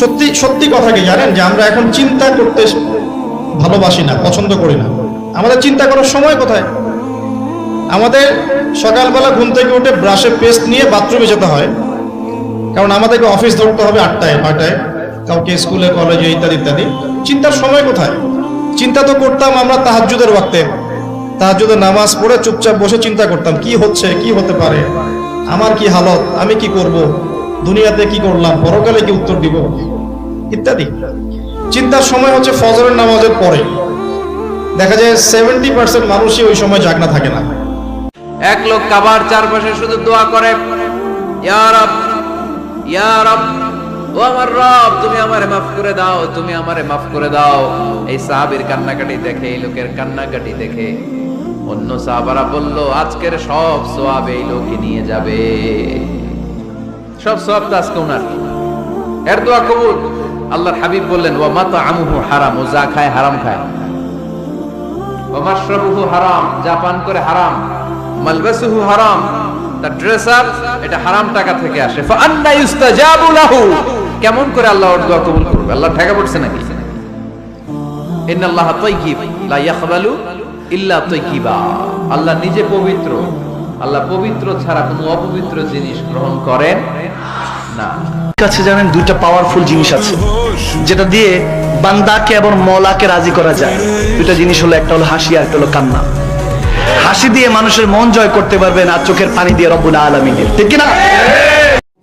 সত্যি সত্যি কথা কি জানেন, যে আমরা এখন চিন্তা করতে ভালোবাসি না, পছন্দ করি না। আমাদের চিন্তা করার সময় কোথায়? আমাদের সকালবেলা ঘুম থেকে উঠে ব্রাশে পেস্ট নিয়ে বাথরুমে যেতে হয়, কারণ আমাদেরকে অফিস ধরতে হবে 8টায় 9টায়, কাউকে স্কুলে কলেজে ইত্যাদি ইত্যাদি। চিন্তার সময় কোথায়? চিন্তা তো করতাম আমরা তাহাজ্জুদের ওয়াক্তে, তাহাজ্জুদের নামাজ পড়ে চুপচাপ বসে চিন্তা করতাম কি হচ্ছে, কি হতে পারে, আমার কি হালত, আমি কি করব, দুনিয়াতে কি করলাম, পরকালে কি উত্তর দিব ইত্যাদি। চিন্তার সময় হচ্ছে ফজরের নামাজের পরে। দেখা যায় 70% মানুষই ওই সময় জাগনা থাকে না। এক লোক কাবার চারপাশে শুধু দোয়া করে, ইয়া রব, ইয়া রব, ও আমার রব, তুমি আমারে মাফ করে দাও, তুমি আমারে মাফ করে দাও। এই সাহাবীর কান্নাকাটি দেখে, এই লোকের কান্নাকাটি দেখে অন্য সাহাবারা বলল, আজকের সব সওয়াব এই লোকই নিয়ে যাবে, সব সওয়াব তো আজকে উনার। এর দোয়া কবুল। আল্লাহর হাবিব বললেন, ওয়া মাতআমুহু হারাম, ও যা খায় হারাম খায়, ওয়া মাশরাবুহু হারাম, যা পান করে হারাম, মালবাসুহু হারাম, তার ড্রেস আপ এটা হারাম টাকা থেকে আসে। ফাআন্না ইউস্তাজাবু লাহু, কেমন করে আল্লাহ ওর দোয়া কবুল করবে? আল্লাহ ঠেকা পড়ছে নাকি? ইন্নাল্লাহা তাইয়্যিব লা ইয়াকবালু ইল্লা তাইয়্যিবা, আল্লাহ নিজে পবিত্র, আল্লাহ পবিত্র ছাড়া কোনো অপবিত্র জিনিস গ্রহণ করেন না। কাছে জানেন দুইটা পাওয়ারফুল জিনিস আছে যেটা দিয়ে বান্দাকে এবং মওলাকে রাজি করা যায়। দুইটা জিনিস হলো, একটা হলো হাসি আর একটা হলো কান্না। হাসি দিয়ে মানুষের মন জয় করতে পারবেন আর চোখের পানি দিয়ে রব্বুল আলামিনের, ঠিক কি না?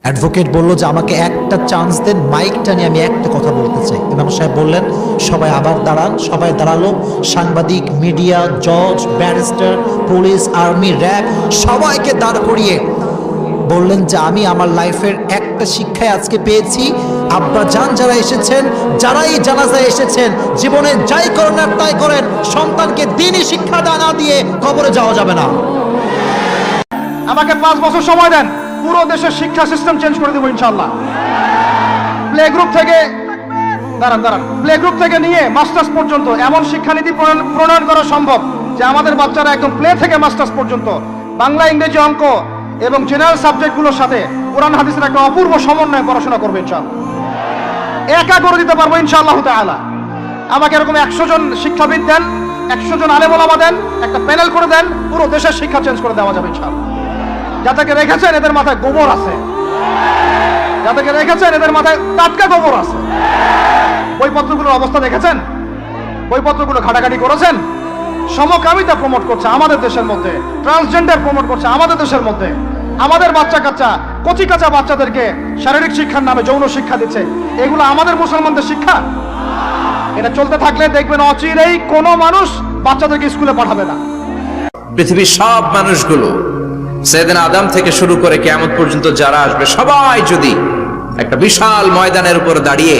অ্যাডভোকেট বলল যে আমাকে একটা চান্স দেন, মাইকটা নিয়ে আমি একটা কথা বলতে চাই। ইমাম সাহেব বললেন সবাই আবার দাঁড়ান। সবাই দাঁড়ালো। সাংবাদিক, মিডিয়া, জজ, ব্যারিস্টার, পুলিশ, আর্মি, র্যাব সবাইকে দাঁড় করিয়ে বললেন যে আমি আমার লাইফের একটা শিক্ষায় আজকে পেয়েছি, আব্বা জান যারা এসেছেন, যারাই জানাজায় এসেছেন, জীবনে যাই করেন আর তাই করেন, সন্তানকে দ্বীনি শিক্ষা না দিয়ে কবরে যাওয়া যাবে না। আমাকে 5 বছর সময় দেন, পুরো দেশের শিক্ষা সিস্টেম চেঞ্জ করে দেবো ইনশাআল্লাহ। প্লে গ্রুপ থেকে প্লে গ্রুপ থেকে নিয়ে মাস্টার্স পর্যন্ত এমন শিক্ষানীতি প্রণয়ন করা সম্ভব যে আমাদের বাচ্চারা একদম প্লে থেকে মাস্টার্স পর্যন্ত বাংলা, ইংরেজি, অঙ্ক এবং জেনারেল সাবজেক্টগুলোর সাথে কোরআন হাদিসের একটা অপূর্ব সমন্বয়ে পড়াশোনা করবে ইনশাআল্লাহ। একা করে দিতে পারবো ইনশাআল্লাহ তাআলা। আমাকে এরকম 100 জন শিক্ষাবিদ দেন, 100 জন আলেম ওলামা দেন, একটা প্যানেল করে দেন, পুরো দেশের শিক্ষা চেঞ্জ করে দেওয়া যাবে ইনশাআল্লাহ। যাদেরকে রেখেছেন এদের মাথায় গোবর আছে, যাদেরকে রেখেছেন এদের মাথায় টাটকা গোবর আছে। বইপত্রগুলোর অবস্থা দেখেছেন? বইপত্রগুলো ঘাটাঘাটি করেছেন? সমকামিতা প্রমোট করছে আমাদের দেশের মধ্যে, ট্রান্সজেন্ডার প্রমোট করছে আমাদের দেশের মধ্যে, আমাদের বাচ্চা কাচ্চা, কচি কাঁচা বাচ্চাদেরকে শারীরিক শিক্ষার নামে যৌন শিক্ষা দিচ্ছে। এগুলো আমাদের মুসলমানদের শিক্ষা? এটা চলতে থাকলে দেখবেন অচিরেই কোনো মানুষ বাচ্চাদেরকে স্কুলে পাঠাবে না। পৃথিবীর সব মানুষগুলো, সাইয়েদনা আদম থেকে শুরু করে কিয়ামত পর্যন্ত যারা আসবে, সবাই যদি একটা বিশাল ময়দানের উপর দাঁড়িয়ে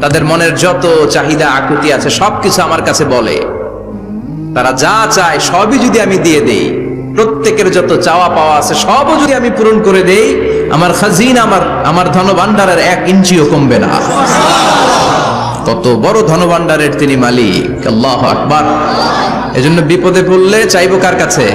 তাদের মনের যত চাহিদা আকুতি আছে সবকিছু আমার কাছে বলে, তারা যা চায় সবই যদি আমি দিয়ে দেই, প্রত্যেকের যত চাওয়া পাওয়া আছে সবও যদি আমি পূরণ করে দেই, আমার খাজিনা, আমার ধনভাণ্ডারের 1 ইঞ্চিও কমবে না। কত বড় ধনভাণ্ডারের তিনি মালিক, আল্লাহু আকবার। এজন্য বিপদে পড়লে চাইবো কার কাছে?